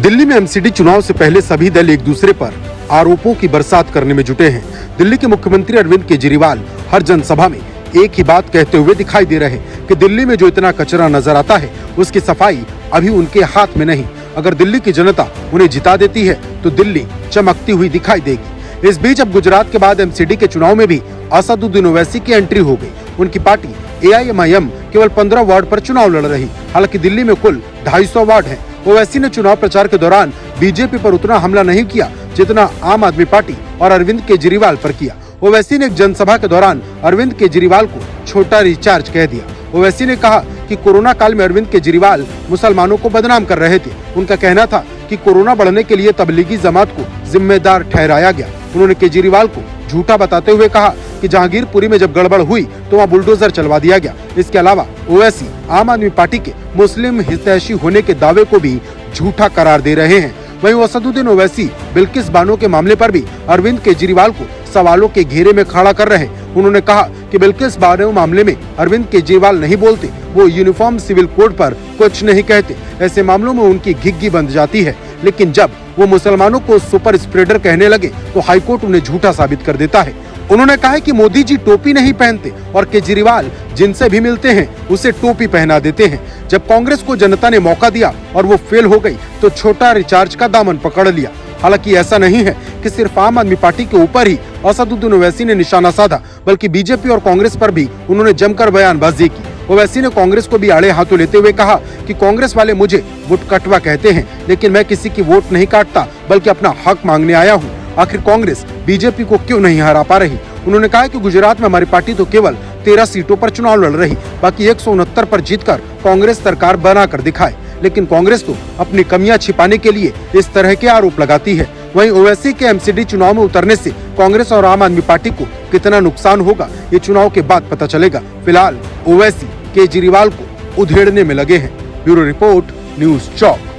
दिल्ली में एमसीडी चुनाव से पहले सभी दल एक दूसरे पर आरोपों की बरसात करने में जुटे हैं। दिल्ली के मुख्यमंत्री अरविंद केजरीवाल हर जनसभा में एक ही बात कहते हुए दिखाई दे रहे हैं कि दिल्ली में जो इतना कचरा नजर आता है उसकी सफाई अभी उनके हाथ में नहीं। अगर दिल्ली की जनता उन्हें जिता देती है तो दिल्ली चमकती हुई दिखाई देगी। इस बीच अब गुजरात के बाद एमसीडी के चुनाव में भी असदुद्दीन ओवैसी की एंट्री हो गई। उनकी पार्टी AIMIM केवल 15 वार्ड पर चुनाव लड़ रही। हालांकि दिल्ली में कुल 250 वार्ड हैं। ओवैसी ने चुनाव प्रचार के दौरान बीजेपी पर उतना हमला नहीं किया जितना आम आदमी पार्टी और अरविंद केजरीवाल पर किया। ओवैसी ने एक जनसभा के दौरान अरविंद केजरीवाल को छोटा रिचार्ज कह दिया। ओवैसी ने कहा कि कोरोना काल में अरविंद केजरीवाल मुसलमानों को बदनाम कर रहे थे। उनका कहना था कि कोरोना बढ़ने के लिए तबलीगी जमात को जिम्मेदार ठहराया गया। उन्होंने केजरीवाल को झूठा बताते हुए कहा कि जहांगीरपुरी में जब गड़बड़ हुई तो वहाँ बुलडोजर चलवा दिया गया। इसके अलावा ओवैसी आम आदमी पार्टी के मुस्लिम हितैषी होने के दावे को भी झूठा करार दे रहे हैं। वहीं असदुद्दीन ओवैसी बिल्किस बानो के मामले पर भी अरविंद केजरीवाल को सवालों के घेरे में खड़ा कर रहे हैं। उन्होंने कहा कि बिल्किस बानो मामले में अरविंद केजरीवाल नहीं बोलते, वो यूनिफॉर्म सिविल कोड पर कुछ नहीं कहते। ऐसे मामलों में उनकी घिग्गी बंध जाती है, लेकिन जब वो मुसलमानों को सुपर स्प्रेडर कहने लगे तो हाईकोर्ट उन्हें झूठा साबित कर देता है। उन्होंने कहा है कि मोदी जी टोपी नहीं पहनते और केजरीवाल जिनसे भी मिलते हैं उसे टोपी पहना देते हैं। जब कांग्रेस को जनता ने मौका दिया और वो फेल हो गई तो छोटा रिचार्ज का दामन पकड़ लिया। हालांकि ऐसा नहीं है कि सिर्फ आम आदमी पार्टी के ऊपर ही असदुद्दीन ओवैसी ने निशाना साधा, बल्कि बीजेपी और कांग्रेस पर भी उन्होंने जमकर बयानबाजी की। ओवैसी ने कांग्रेस को भी आड़े हाथों लेते हुए कहा कि कांग्रेस वाले मुझे वोट कटवा कहते हैं, लेकिन मैं किसी की वोट नहीं काटता बल्कि अपना हक मांगने आया हूँ। आखिर कांग्रेस बीजेपी को क्यों नहीं हरा पा रही? उन्होंने कहा कि गुजरात में हमारी पार्टी तो केवल 13 सीटों पर चुनाव लड़ रही, बाकी 169 पर जीतकर कांग्रेस सरकार बनाकर दिखाए। लेकिन कांग्रेस तो अपनी कमियां छिपाने के लिए इस तरह के आरोप लगाती है। वहीं ओवैसी के एमसीडी चुनाव में उतरने से कांग्रेस और आम आदमी पार्टी को कितना नुकसान होगा ये चुनाव के बाद पता चलेगा। फिलहाल ओवैसी केजरीवाल को उधेड़ने में लगे हैं। ब्यूरो रिपोर्ट, न्यूज़ चौक।